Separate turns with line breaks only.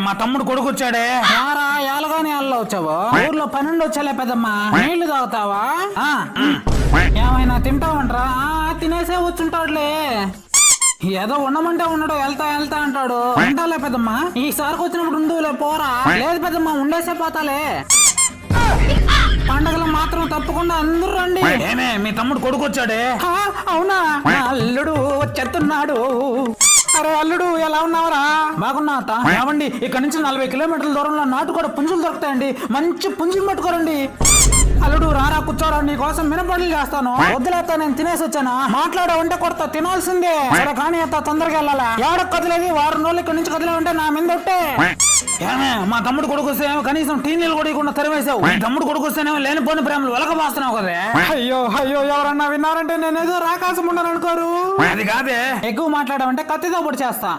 మా తమ్ముడు కొడుకు వచ్చాడే.
యారా ఏలగాని అల్ల వచ్చావు? ఊర్లో 12 వచ్చాలే పెద్దమ్మా. నీళ్లు తాగుతావా? ఏమైనా తింటావంటరా? తినేసే వచ్చుంటాడులే. ఏదో ఉండమంటే ఉండడు, వెళ్తా వెళ్తా అంటాడు. ఉంటాలే పెద్దమ్మా, ఈసారికి వచ్చినప్పుడు ఉండులే పోరా. లేదు పెద్దమ్మా, ఉండేసే పోతాలే. పండగలు మాత్రం తప్పకుండా అందరూ రండి.
ఏమే మీ తమ్ముడు కొడుకు వచ్చాడే.
అవునా? అల్లుడు వచ్చేస్తున్నాడు. అరే అల్లుడు, ఎలా ఉన్నావరా? బాగున్నా అత్త.
ఏమండి, ఇక్కడ నుంచి 40 కిలోమీటర్ల దూరంలో నాటు కూడా పుంజులు దొరుకుతాయండి. మంచి పుంజులు పట్టుకోరండి.
అల్లుడు రారా, కూర్చోరా, నీ కోసం మినపడులు చేస్తాను. వద్దులేత, నేను తినేసి వచ్చాను. మాట్లాడే ఉంటే కొడతా, తినాల్సిందే. సరే కానీ అత్త, తొందరగా వెళ్ళాలా? ఎవడకు కదిలేదు? 6 రోజులు ఇక్కడ నుంచి కదిలే ఉంటే నా మీద ఒట్టే.
ఏమే మా తమ్ముడు కొడుకు వస్తేనేమో కనీసం టీ నీళ్ళు కూడా ఇవ్వకుండా తరివేసావు. మీ తమ్ముడు కొడుకు వస్తేనేమో లేనిపోని ప్రేమలు వెలకబాస్తున్నావు కదే.
అయ్యో అయ్యో, ఎవరన్నా విన్నారంటే నేనేదో రాకాసం ఉండను అనుకోరు.
అది కాదే,
ఎక్కువ మాట్లాడమంటే కత్తితో పొడి చేస్తా.